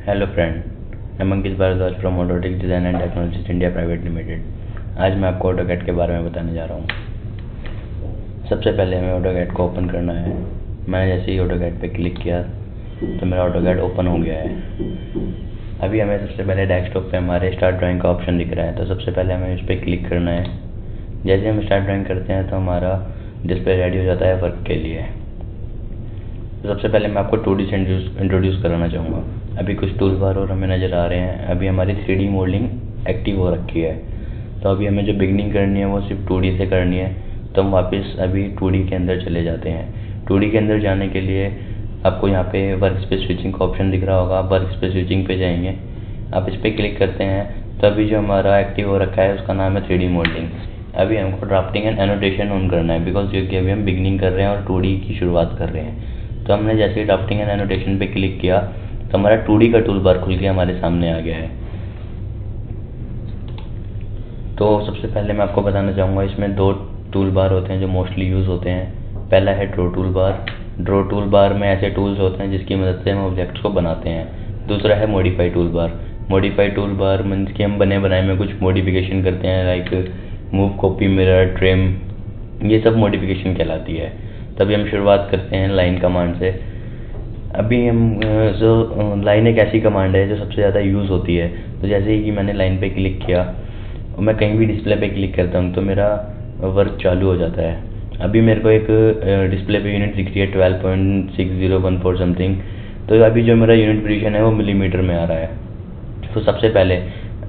Hello friend, मैं Mankit Bhardwaj from Autotech design and technologies India private limited. आज मैं आपको ऑटोकैड के बारे में बताने जा रहा हूँ। सबसे पहले हमें ऑटोकैड को ओपन करना है। मैंने जैसे ही ऑटोकैड पे क्लिक किया तो मेरा ऑटोकैड ओपन हो गया है। अभी हमें सबसे पहले डेस्कटॉप पे हमारे स्टार्ट ड्राइंग का ऑप्शन दिख रहा है, तो सबसे पहले हमें इस पर क्लिक करना है। जैसे हम स्टार्ट ड्राइंग करते हैं तो हमारा डिस्प्ले रेडी हो जाता है वर्क के लिए। तो सबसे पहले मैं आपको 2D से इंट्रोड्यूस कराना चाहूँगा। अभी कुछ टूल बार और हमें नज़र आ रहे हैं। अभी हमारी 3D मॉडलिंग एक्टिव हो रखी है, तो अभी हमें जो बिगनिंग करनी है वो सिर्फ 2D से करनी है। तो हम वापस अभी 2D के अंदर चले जाते हैं। 2D के अंदर जाने के लिए आपको यहाँ पे वर्क स्पेस स्विचिंग का ऑप्शन दिख रहा होगा। आप वर्क स्पेस स्विचिंग पे जाएंगे, आप इस पर क्लिक करते हैं तो अभी जो हमारा एक्टिव हो रखा है उसका नाम है 3D मॉडलिंग। अभी हमको ड्राफ्टिंग एंड एनोटेशन ऑन करना है, बिकॉज क्योंकि अभी हम बिगनिंग कर रहे हैं और 2D की शुरुआत कर रहे हैं। तो हमने जैसे ही ड्राफ्टिंग एंड एनोटेशन पे क्लिक किया तो हमारा 2D का टूल बार खुल के हमारे सामने आ गया है। तो सबसे पहले मैं आपको बताना चाहूँगा, इसमें 2 टूल बार होते हैं जो मोस्टली यूज़ होते हैं। पहला है draw tool bar. Draw tool bar में ऐसे टूल्स होते हैं जिसकी मदद से हम ऑब्जेक्ट्स को बनाते हैं। दूसरा है modify tool bar. Modify tool bar means कि हम बने बनाए में कुछ मॉडिफिकेशन करते हैं, like move, copy, mirror, trim, ये सब मॉडिफिकेशन कहलाती है। तभी हम शुरुआत करते हैं लाइन कमांड से। अभी हम जो लाइन एक ऐसी कमांड है जो सबसे ज़्यादा यूज़ होती है। तो जैसे ही कि मैंने लाइन पे क्लिक किया और मैं कहीं भी डिस्प्ले पे क्लिक करता हूँ तो मेरा वर्क चालू हो जाता है। अभी मेरे को एक डिस्प्ले पे यूनिट दिख रही है 12.6014 समथिंग। तो अभी जो मेरा यूनिट पोजीशन है वो मिलीमीटर में आ रहा है। तो सबसे पहले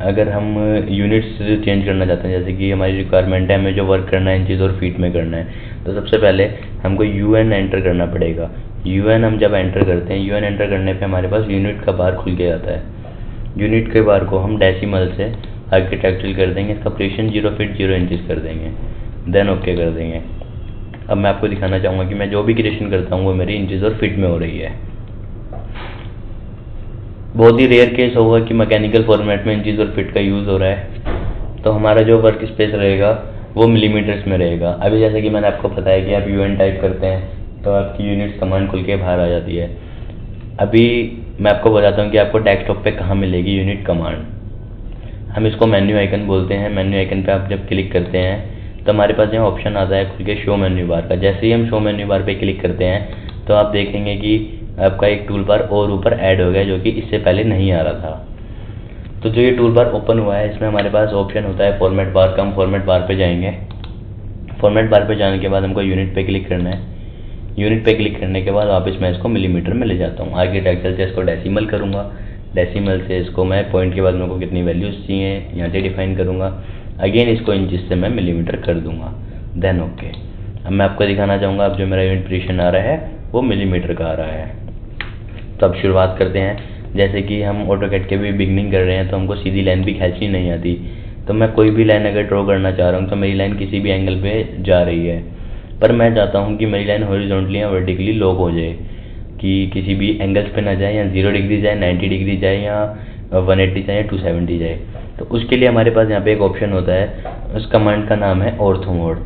अगर हम यूनिट्स चेंज करना चाहते हैं, जैसे कि हमारी रिक्वायरमेंट है हमें जो वर्क करना है इंचेस और फीट में करना है, तो सबसे पहले हमको UN एंटर करना पड़ेगा। UN हम जब एंटर करते हैं, UN एंटर करने पे हमारे पास यूनिट का बार खुल के जाता है। यूनिट के बार को हम डेसिमल से आर्किटेक्चरल कर देंगे, इसका पोजीशन 0 फीट 0 इंचेस कर देंगे, देन ओके कर देंगे। अब मैं आपको दिखाना चाहूँगा कि मैं जो भी क्रिएशन करता हूँ वो मेरी इंचेस और फीट में हो रही है। बहुत ही रेयर केस होगा कि मैकेनिकल फॉर्मेट में इंचेस और फीट का यूज़ हो रहा है, तो हमारा जो वर्क स्पेस रहेगा वो मिलीमीटर्स में रहेगा। अभी जैसे कि मैंने आपको बताया कि आप UN टाइप करते हैं तो आपकी यूनिट्स कमांड खुल के बाहर आ जाती है। अभी मैं आपको बताता हूँ कि आपको डेस्कटॉप पे कहाँ मिलेगी यूनिट कमांड। हम इसको मेन्यू आइकन बोलते हैं। मेन्यू आइकन पे आप जब क्लिक करते हैं तो हमारे पास यहाँ ऑप्शन आता है खुल के शो मेन्यू बार का। जैसे ही हम शो मेन्यू बार पे क्लिक करते हैं तो आप देखेंगे कि आपका एक टूल बार और ऊपर ऐड हो गया, जो कि इससे पहले नहीं आ रहा था। तो जो ये टूल बार ओपन हुआ है इसमें हमारे पास ऑप्शन होता है फॉर्मेट बार का। हम फॉर्मेट बार पे जाएंगे। फॉर्मेट बार पे जाने के बाद हमको यूनिट पे क्लिक करना है। यूनिट पे क्लिक करने के बाद वापस मैं इसको मिलीमीटर में ले जाता हूँ। आर्किटेक्चर से इसको डेसिमल करूँगा, डेसिमल से इसको मैं पॉइंट के बाद मेरे को कितनी वैल्यूज़ चाहिए यहाँ से डिफाइन करूँगा। अगेन इसको इंचेस से मैं मिलीमीटर कर दूँगा, देन ओके। अब मैं आपको दिखाना चाहूँगा अब जो मेरा यूनिट पोजीशन आ रहा है वो मिलीमीटर का आ रहा है। तो अब शुरुआत करते हैं। जैसे कि हम ऑटोकैड के भी बिगनिंग कर रहे हैं तो हमको सीधी लाइन भी खींचनी नहीं आती। तो मैं कोई भी लाइन अगर ड्रॉ करना चाह रहा हूँ तो मेरी लाइन किसी भी एंगल पे जा रही है, पर मैं चाहता हूँ कि मेरी लाइन हॉरिजॉन्टली या वर्टिकली लॉक हो जाए, कि किसी भी एंगल्स पे ना जाए, या 0 डिग्री जाए, 90 डिग्री जाए, या 180 जाए, या 270 जाए। तो उसके लिए हमारे पास यहाँ पे एक ऑप्शन होता है, उस कमांड का नाम है ऑर्थो मोड।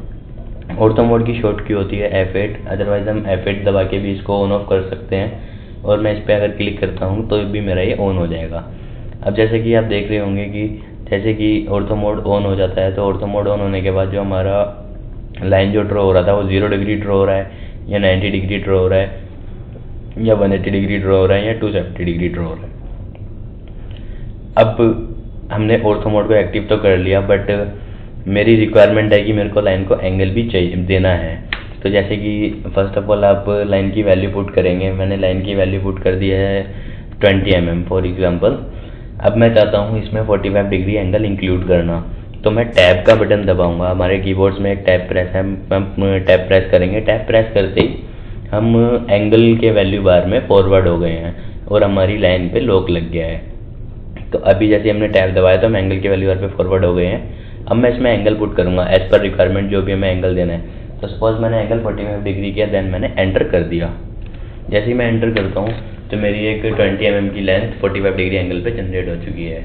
ऑर्थो मोड की शॉर्ट की होती है F8। अदरवाइज हम F8 दबा के भी इसको ऑन ऑफ कर सकते हैं, और मैं इस पर अगर क्लिक करता हूँ तो भी मेरा ये ऑन हो जाएगा। अब जैसे कि आप देख रहे होंगे कि जैसे कि ऑर्थो मोड ऑन हो जाता है, तो ऑर्थो मोड ऑन होने के बाद जो हमारा लाइन जो ड्रॉ हो रहा था वो 0 डिग्री ड्रॉ हो रहा है, या 90 डिग्री ड्रॉ हो रहा है, या 180 डिग्री ड्रॉ हो रहा है, या 270 डिग्री ड्रॉ हो रहा है। अब हमने ऑर्थो मोड को एक्टिव तो कर लिया, बट मेरी रिक्वायरमेंट है कि मेरे को लाइन को एंगल भी चाहिए देना है। तो जैसे कि फर्स्ट ऑफ ऑल आप लाइन की वैल्यू पुट करेंगे। मैंने लाइन की वैल्यू पुट कर दी है 20 mm फॉर एग्जांपल। अब मैं चाहता हूँ इसमें 45 डिग्री एंगल इंक्लूड करना, तो मैं टैब का बटन दबाऊंगा। हमारे कीबोर्ड्स में एक टैब प्रेस है, हम टैब प्रेस करेंगे। टैब प्रेस करते ही हम एंगल के वैल्यू बार में फॉरवर्ड हो गए हैं और हमारी लाइन पे लॉक लग गया है। तो अभी जैसे हमने टैब दबाया तो हम एंगल के वैल्यू बार पे फॉरवर्ड हो गए हैं। अब मैं इसमें एंगल पुट करूँगा एज पर रिक्वायरमेंट, जो भी हमें एंगल देना है। तो सपोज मैंने एंगल 45 डिग्री किया, देन मैंने एंटर कर दिया। जैसे ही मैं एंटर करता हूँ तो मेरी एक 20 mm की लेंथ 45 डिग्री एंगल पे जनरेट हो चुकी है।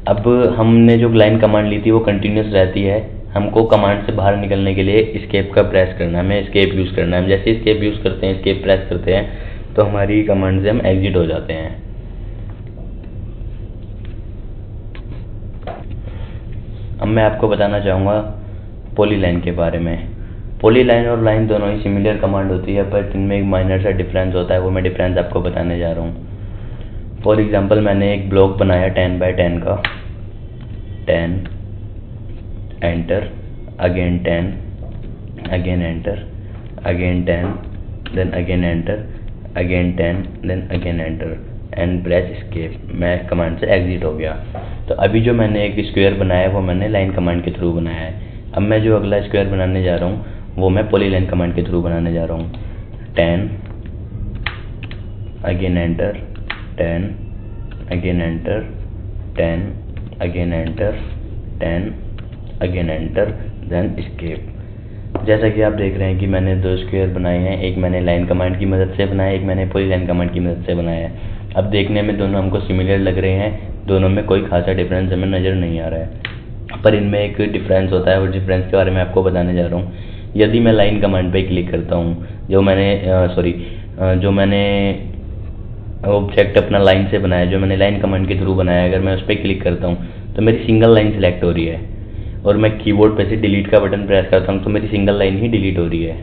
अब हमने जो लाइन कमांड ली थी वो कंटिन्यूस रहती है। हमको कमांड से बाहर निकलने के लिए एस्केप का प्रेस करना है, हमें एस्केप यूज़ करना है। हम जैसे एस्केप यूज़ करते हैं, एस्केप प्रेस करते हैं, तो हमारी कमांड से हम एग्जिट हो जाते हैं। अब मैं आपको बताना चाहूँगा पॉलीलाइन के बारे में। पॉलीलाइन और लाइन दोनों ही सिमिलर कमांड होती है, पर इनमें एक माइनर सा डिफरेंस होता है, वो मैं डिफरेंस आपको बताने जा रहा हूँ। फॉर एग्जांपल मैंने एक ब्लॉक बनाया 10 बाय 10 का, 10 enter, again 10, again enter, again 10, then again enter, again 10, then again enter and press escape. मैं कमांड से एग्जिट हो गया। तो अभी जो मैंने एक स्क्वायर बनाया है वो मैंने लाइन कमांड के थ्रू बनाया है। अब मैं जो अगला स्क्वायर बनाने जा रहा हूँ वो मैं पॉलीलाइन कमांड के थ्रू बनाने जा रहा हूँ। 10 again enter, 10 again enter, 10 again enter, 10 again enter, then escape. जैसा कि आप देख रहे हैं कि मैंने दो स्क्वायर बनाए हैं, एक मैंने लाइन कमांड की मदद से बनाया, एक मैंने पॉलीलाइन कमांड की मदद से बनाया है। अब देखने में दोनों हमको सिमिलर लग रहे हैं, दोनों में कोई खासा डिफरेंस हमें नज़र नहीं आ रहा है, पर इनमें एक डिफरेंस होता है और डिफरेंस के बारे में आपको बताने जा रहा हूँ। यदि मैं लाइन कमांड पे क्लिक करता हूँ, जो मैंने ऑब्जेक्ट अपना लाइन से बनाया, जो मैंने लाइन कमांड के थ्रू बनाया, अगर मैं उस पर क्लिक करता हूँ तो मेरी सिंगल लाइन सिलेक्ट हो रही है, और मैं कीबोर्ड पे से डिलीट का बटन प्रेस करता हूँ तो मेरी सिंगल लाइन ही डिलीट हो रही है।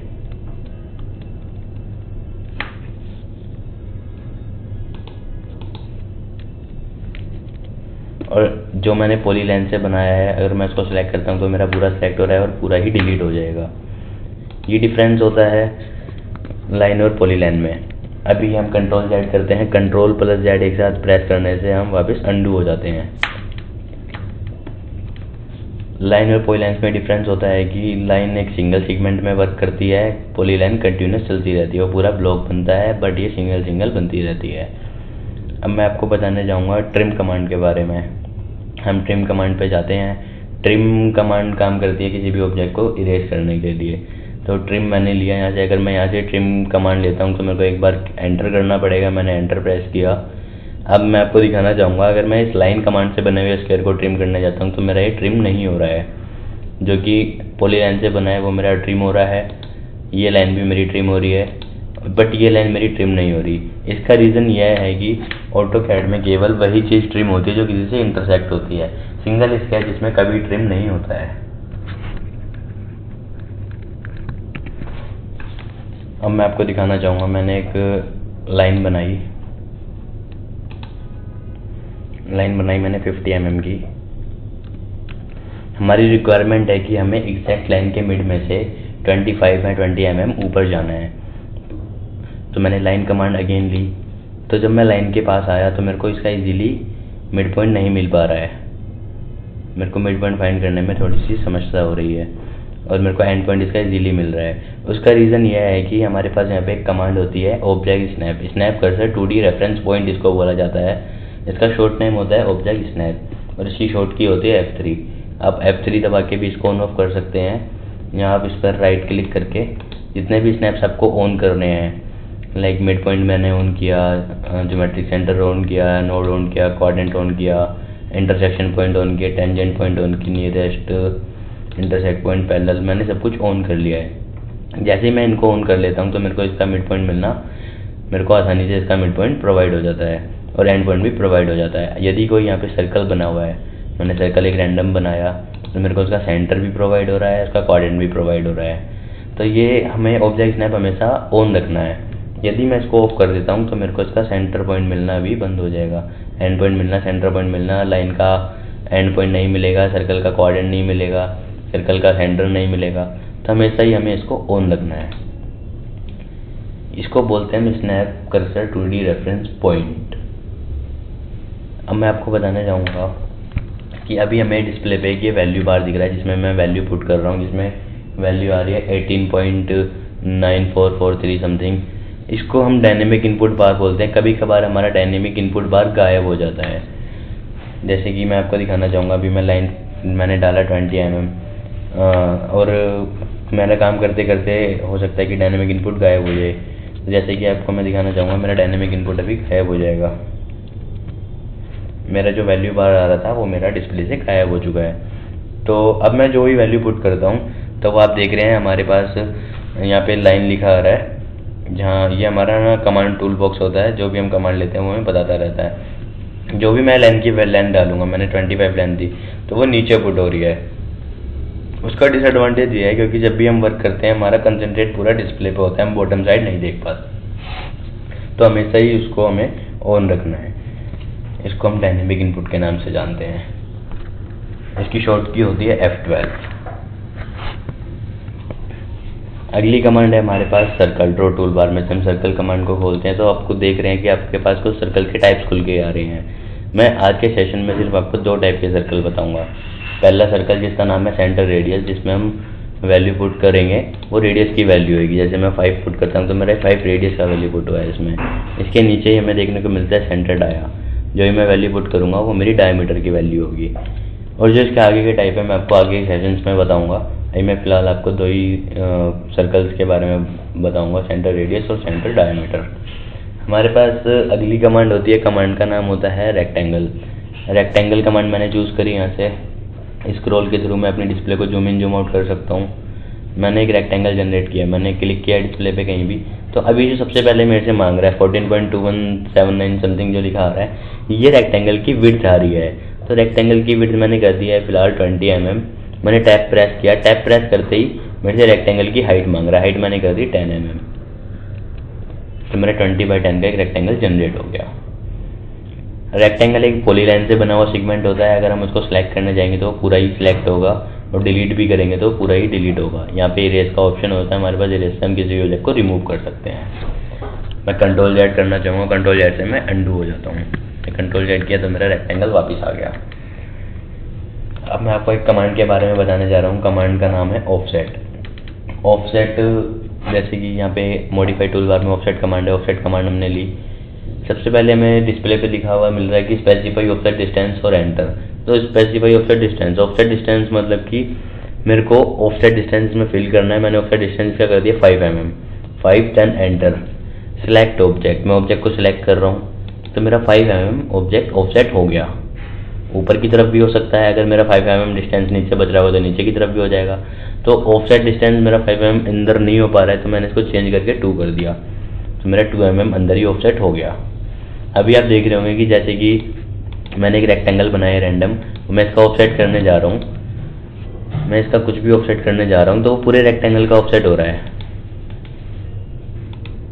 और जो मैंने पॉलीलाइन से बनाया है, अगर मैं उसको सिलेक्ट करता हूँ तो मेरा पूरा सिलेक्ट हो रहा है और पूरा ही डिलीट हो जाएगा। ये डिफरेंस होता है लाइन और पॉलीलाइन में। अभी हम कंट्रोल जेड करते हैं, कंट्रोल प्लस जेड एक साथ प्रेस करने से हम वापस अंडू हो जाते हैं। लाइन और पॉलीलाइन में डिफरेंस होता है कि लाइन एक सिंगल सेगमेंट में वर्क करती है, पॉलीलाइन कंटिन्यूस चलती रहती है, वो पूरा ब्लॉक बनता है, बट ये सिंगल सिंगल बनती रहती है। अब मैं आपको बताने जाऊंगा ट्रिम कमांड के बारे में। हम ट्रिम कमांड पे जाते हैं। ट्रिम कमांड काम करती है किसी भी ऑब्जेक्ट को इरेज करने के लिए। तो ट्रिम मैंने लिया यहाँ से, अगर मैं यहाँ से ट्रिम कमांड लेता हूँ तो मेरे को एक बार एंटर करना पड़ेगा, मैंने एंटर प्रेस किया। अब मैं आपको दिखाना चाहूँगा, अगर मैं इस लाइन कमांड से बने हुए स्क्वायर को ट्रिम करने जाता हूँ तो मेरा ये ट्रिम नहीं हो रहा है। जो कि पॉलीलाइन से बना है वो मेरा ट्रिम हो रहा है, ये लाइन भी मेरी ट्रिम हो रही है, बट ये लाइन मेरी ट्रिम नहीं हो रही। इसका रीज़न यह है कि ऑटोकैड में केवल वही चीज़ ट्रिम होती है जो किसी से इंटरसेक्ट होती है, सिंगल स्केच इसमें कभी ट्रिम नहीं होता है। अब मैं आपको दिखाना चाहूँगा, मैंने एक लाइन बनाई मैंने 50 mm की। हमारी रिक्वायरमेंट है कि हमें एग्जैक्ट लाइन के मिड में से 25 या 20 mm ऊपर जाना है। तो मैंने लाइन कमांड अगेन ली, तो जब मैं लाइन के पास आया तो मेरे को इसका इजीली मिड पॉइंट नहीं मिल पा रहा है। मेरे को मिड पॉइंट फाइंड करने में थोड़ी सी समस्या हो रही है, और मेरे को एंड पॉइंट इसका इजीली मिल रहा है। उसका रीज़न यह है कि हमारे पास यहाँ पे एक कमांड होती है object snap. Snap cursor 2D reference point इसको बोला जाता है। इसका शॉर्ट नेम होता है ऑब्जेक्ट स्नैप, और इसकी शॉर्ट की होती है F3। आप F3 दबा के भी इसको ऑन ऑफ कर सकते हैं। यहाँ आप इस पर राइट क्लिक करके जितने भी स्नैप्स आपको ऑन करने हैं, लाइक मिड पॉइंट मैंने ऑन किया, ज्योमेट्रिक सेंटर ऑन किया, नोड ऑन किया, कोऑर्डिनेट ऑन किया, इंटरसेक्शन पॉइंट ऑन किया, टेंजेंट पॉइंट ऑन की, नियरेस्ट इंटरसेक्ट पॉइंट, पैरेलल, मैंने सब कुछ ऑन कर लिया है। जैसे ही मैं इनको ऑन कर लेता हूँ तो मेरे को इसका मिड पॉइंट मिलना, मेरे को आसानी से इसका मिड पॉइंट प्रोवाइड हो जाता है, और एंड पॉइंट भी प्रोवाइड हो जाता है। यदि कोई यहाँ पे सर्कल बना हुआ है, मैंने सर्कल एक रैंडम बनाया, तो मेरे को उसका सेंटर भी प्रोवाइड हो रहा है, उसका कोऑर्डिनेट भी प्रोवाइड हो रहा है। तो ये हमें ऑब्जेक्ट स्नैप हमेशा ऑन रखना है। यदि मैं इसको ऑफ कर देता हूँ तो मेरे को इसका सेंटर पॉइंट मिलना भी बंद हो जाएगा, एंड पॉइंट मिलना, सेंटर पॉइंट मिलना, लाइन का एंड पॉइंट नहीं मिलेगा, सर्कल का कोऑर्डिनेट नहीं मिलेगा, सर्कल का सेंटर नहीं मिलेगा। तो हमेशा ही हमें इसको ऑन रखना है। इसको बोलते हैं snap cursor 2D reference point. अब मैं आपको बताने जाऊँगा कि अभी हमें डिस्प्ले पे ये वैल्यू बार दिख रहा है, जिसमें मैं वैल्यू पुट कर रहा हूँ, जिसमें वैल्यू आ रही है 18.9443 समथिंग। इसको हम डायनेमिक इनपुट बार बोलते हैं। कभी कभार हमारा डायनेमिक इनपुट बार गायब हो जाता है। जैसे कि मैं आपको दिखाना चाहूँगा, अभी मैंने डाला 20 mm, और मेरा काम करते करते हो सकता है कि डायनेमिक इनपुट गायब हो जाए। जैसे कि आपको मैं दिखाना चाहूँगा, मेरा डायनेमिक इनपुट अभी गायब हो जाएगा। मेरा जो वैल्यू बार आ रहा था वो मेरा डिस्प्ले से गायब हो चुका है। तो अब मैं जो भी वैल्यू पुट करता हूँ तो वो आप देख रहे हैं हमारे पास यहाँ पे लाइन लिखा आ रहा है, जहाँ ये हमारा ना कमांड टूल बॉक्स होता है, जो भी हम कमांड लेते हैं वो हमें बताता रहता है। जो भी मैं लेंथ डालूंगा, मैंने 25 लेंथ दी तो वो नीचे पुट हो रही है। उसका डिसएडवांटेज ये है क्योंकि जब भी हम वर्क करते हैं हमारा कंसंट्रेट पूरा डिस्प्ले पे होता है, हम बॉटम साइड नहीं देख पाते, तो हमेशा ही उसको हमें ऑन रखना है। इसको हम डायनेमिक इनपुट के नाम से जानते हैं। इसकी शॉर्ट की होती है F12। अगली कमांड है हमारे पास सर्कल। ड्रॉ टूल बार में से हम सर्कल कमांड को खोलते हैं तो आपको देख रहे हैं कि आपके पास कुछ सर्कल के टाइप्स खुल के आ रहे हैं। मैं आज के सेशन में सिर्फ आपको 2 टाइप के सर्कल बताऊंगा। पहला सर्कल जिसका नाम है सेंटर रेडियस, जिसमें हम वैल्यू पुट करेंगे वो रेडियस की वैल्यू होगी। जैसे मैं 5 पुट करता हूँ तो मेरा 5 रेडियस का वैल्यू पुट हुआ है इसमें। इसके नीचे ही हमें देखने को मिलता है सेंटर डाया, जो ही मैं वैल्यू पुट करूँगा वो मेरी डायमीटर की वैल्यू होगी। और जो इसके आगे के टाइप है मैं आपको आगे के सेशंस में बताऊँगा। अभी मैं फ़िलहाल आपको 2 ही सर्कल्स के बारे में बताऊँगा, सेंटर रेडियस और सेंटर डायमीटर। हमारे पास अगली कमांड होती है, कमांड का नाम होता है रेक्टेंगल। रेक्टेंगल कमांड मैंने चूज़ करी। यहाँ से स्क्रॉल के थ्रू मैं अपनी डिस्प्ले को जूम इन जूम आउट कर सकता हूँ। मैंने एक रेक्टेंगल जनरेट किया, मैंने क्लिक किया डिस्प्ले पे कहीं भी, तो अभी जो सबसे पहले मेरे से मांग रहा है 14.2179 समथिंग जो लिखा आ रहा है, ये रेक्टेंगल की विड्थ आ रही है। तो रेक्टेंगल की विड्थ मैंने कर दी है फिलहाल 20 mm। मैंने टैप प्रेस किया, टैप प्रेस करते ही मेरे से रेक्टेंगल की हाइट मांग रहा है, हाइट मैंने कर दी 10 mm। तो मेरा 20x10 का एक रेक्टेंगल जनरेट हो गया। रेक्टेंगल एक पॉलीलाइन से बना हुआ सेगमेंट होता है। अगर हम उसको सिलेक्ट करने जाएंगे तो पूरा ही सिलेक्ट होगा, और डिलीट भी करेंगे तो पूरा ही डिलीट होगा। यहाँ पे इरेज का ऑप्शन होता है हमारे पास, इरेज से हम किसी ऑब्जेक्ट को रिमूव कर सकते हैं। मैं कंट्रोल Z करना चाहूँगा, कंट्रोल Z से मैं अंडू हो जाता हूँ। कंट्रोल Z किया तो मेरा रेक्टेंगल वापस आ गया। अब मैं आपको एक कमांड के बारे में बताने जा रहा हूँ। कमांड का नाम है ऑफसेट। ऑफसेट जैसे कि यहाँ पे मॉडिफाई टूल बार में ऑफसेट कमांड है। ऑफसेट कमांड हमने ली, सबसे पहले हमें डिस्प्ले पे लिखा हुआ मिल रहा है कि स्पेसिफाई ऑफसेट डिस्टेंस और एंटर। तो स्पेसिफाई ऑफसेट डिस्टेंस मतलब कि मेरे को ऑफसेट डिस्टेंस में फिल करना है। मैंने ऑफसेट डिस्टेंस का कर दिया 5 mm, 5 10 एंटर। सिलेक्ट ऑब्जेक्ट, मैं ऑब्जेक्ट को सिलेक्ट कर रहा हूँ तो मेरा 5 mm ऑब्जेक्ट ऑफसेट हो गया। ऊपर की तरफ भी हो सकता है, अगर मेरा 5 mm डिस्टेंस नीचे बच रहा हो तो नीचे की तरफ भी हो जाएगा। तो ऑफसेट डिस्टेंस मेरा 5 mm अंदर नहीं हो पा रहा है तो मैंने इसको चेंज करके 2 कर दिया, तो मेरा 2 mm अंदर ही ऑफसेट हो गया। अभी आप देख रहे होंगे कि जैसे कि मैंने एक रेक्टेंगल बनाया रैंडम, मैं इसका ऑफसेट करने जा रहा हूँ। मैं इसका कुछ भी ऑफसेट करने जा रहा हूँ तो वो पूरे रेक्टेंगल का ऑफसेट हो रहा है।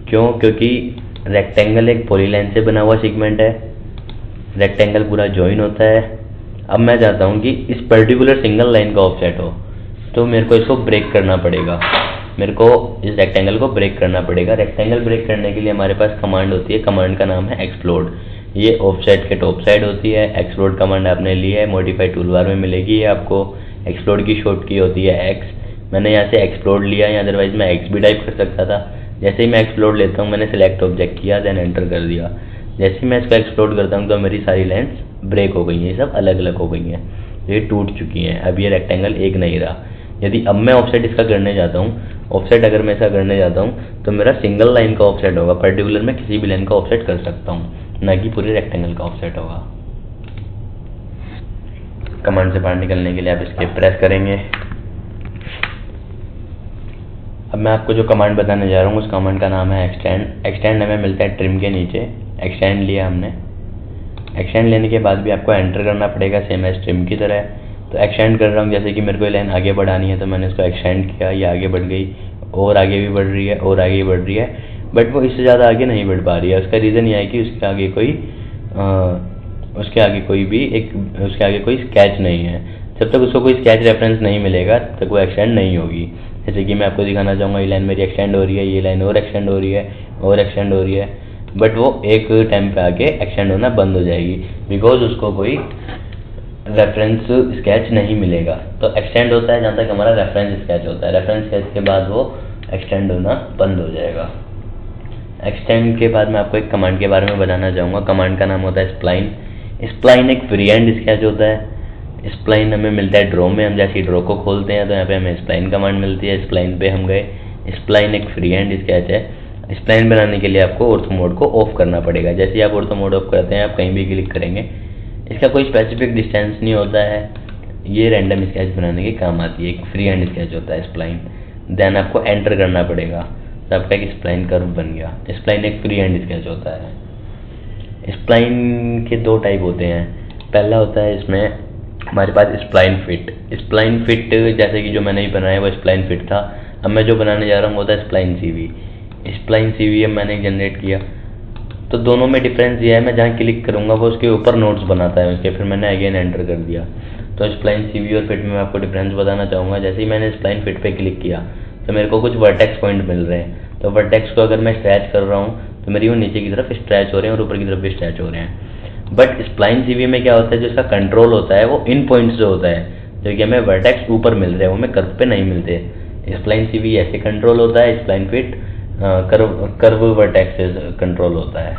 क्यों? क्योंकि रेक्टेंगल एक पॉलीलाइन से बना हुआ सेगमेंट है, रेक्टेंगल पूरा ज्वाइन होता है। अब मैं चाहता हूँ कि इस पर्टिकुलर सिंगल लाइन का ऑफसेट हो, तो मेरे को इसको ब्रेक करना पड़ेगा, मेरे को इस रेक्टेंगल को ब्रेक करना पड़ेगा। रेक्टेंगल ब्रेक करने के लिए हमारे पास कमांड होती है, कमांड का नाम है एक्सप्लोड। ये ऑफसेट के टॉप साइड होती है। एक्सप्लोड कमांड आपने ली है, मॉडिफाई टूल बार में मिलेगी। ये आपको एक्सप्लोड की शॉर्ट की होती है X। मैंने यहाँ से एक्सप्लोड लिया है, अदरवाइज मैं X भी टाइप कर सकता था। जैसे ही मैं एक्सप्लोड लेता हूँ, मैंने सेलेक्ट ऑब्जेक्ट किया, देन एंटर कर दिया। जैसे ही मैं इसको एक्सप्लोड करता हूँ तो मेरी सारी लाइन्स ब्रेक हो गई हैं, सब अलग अलग हो गई हैं, ये टूट चुकी हैं। अब ये रेक्टेंगल एक नहीं रहा। यदि अब मैं ऑफसेट इसका करने जाता हूँ, ऑफसेट अगर मैं ऐसा करने जाता हूँ तो मेरा सिंगल लाइन का ऑफसेट होगा। पर्टिकुलर मैं किसी भी लाइन का ऑफसेट कर सकता हूँ, ना कि पूरे रेक्टेंगल का ऑफसेट होगा। कमांड से बाहर निकलने के लिए आप एस्केप प्रेस करेंगे। अब मैं आपको जो कमांड बताने जा रहा हूँ उस कमांड का नाम है एक्सटेंड। एक्सटेंड हमें मिलता है ट्रिम के नीचे। एक्सटेंड लिया हमने। एक्सटेंड लेने के बाद भी आपको एंटर करना पड़ेगा, सेम एज ट्रिम की तरह। तो एक्सटेंड कर रहा हूँ, जैसे कि मेरे को लाइन आगे बढ़ानी है तो मैंने इसको एक्सटेंड किया, ये आगे बढ़ गई, और आगे भी बढ़ रही है, और आगे बढ़ रही है, बट वो इससे ज़्यादा आगे नहीं बढ़ पा रही है। उसका रीज़न ये है कि उसके आगे कोई स्केच नहीं है। जब तक उसको कोई स्केच रेफरेंस नहीं मिलेगा तब तक वो एक्सटेंड नहीं होगी। जैसे कि मैं आपको दिखाना चाहूँगा, ये लाइन मेरी एक्सटेंड हो रही है, ये लाइन और एक्सटेंड हो रही है, और एक्सटेंड हो रही है, बट वो एक टाइम पे आके एक्सटेंड होना बंद हो जाएगी, बिकॉज उसको कोई रेफरेंस स्केच नहीं मिलेगा। तो एक्सटेंड होता है जहाँ तक हमारा रेफरेंस स्केच होता है। रेफरेंस स्केच के बाद वो एक्सटेंड होना बंद हो जाएगा। एक्सटेंड के बाद मैं आपको एक कमांड के बारे में बताना चाहूँगा। कमांड का नाम होता है स्प्लाइन। स्प्लाइन एक फ्री हैंड स्केच होता है। स्प्लाइन हमें मिलता है ड्रॉ में। हम जैसे ही ड्रॉ को खोलते हैं तो यहाँ पे हमें स्प्लाइन कमांड मिलती है। स्प्लाइन पे हम गए। स्प्लाइन एक फ्री हैंड स्केच है। स्प्लाइन बनाने के लिए आपको ऑर्थो मोड को ऑफ करना पड़ेगा। जैसे ही आप ऑर्थो मोड ऑफ करते हैं, आप कहीं भी क्लिक करेंगे, इसका कोई स्पेसिफिक डिस्टेंस नहीं होता है, ये रैंडम स्केच बनाने के काम आती है। एक फ्री हैंड स्केच होता है स्प्लाइन। देन आपको एंटर करना पड़ेगा। तो आपका एक स्प्लाइन कर्व बन गया। स्प्लाइन एक फ्री हैंड स्केच होता है। स्प्लाइन के दो टाइप होते हैं। पहला होता है इसमें हमारे पास स्प्लाइन फिट। स्प्लाइन फिट जैसे कि जो मैंने बनाया वो स्प्लाइन फिट था। अब मैं जो बनाने जा रहा हूँ वो था स्प्लाइन सीवी। स्प्लाइन सीवी अब मैंने जनरेट किया, तो दोनों में डिफरेंस ये है, मैं जहाँ क्लिक करूँगा वो उसके ऊपर नोट्स बनाता है उसके, फिर मैंने अगेन एंटर कर दिया। तो स्प्लाइन सीवी और फिट में मैं आपको डिफरेंस बताना चाहूँगा। जैसे ही मैंने स्प्लाइन फिट पे क्लिक किया तो मेरे को कुछ वर्टेक्स पॉइंट मिल रहे हैं। तो वर्टेक्स को अगर मैं स्ट्रैच कर रहा हूँ तो मेरी वो नीचे की तरफ स्ट्रैच हो रहे हैं और ऊपर की तरफ भी स्ट्रैच हो रहे हैं। बट स्प्लाइन सीवी में क्या होता है, जो इसका कंट्रोल होता है वो इन पॉइंट्स जो होता है, जो कि हमें वर्टेक्स ऊपर मिल रहे हैं वो हमें कर्व पे नहीं मिलते। स्प्लाइन सीवी ऐसे कंट्रोल होता है, स्प्लाइन फिट कर्व वर्टेक्स से कंट्रोल होता है।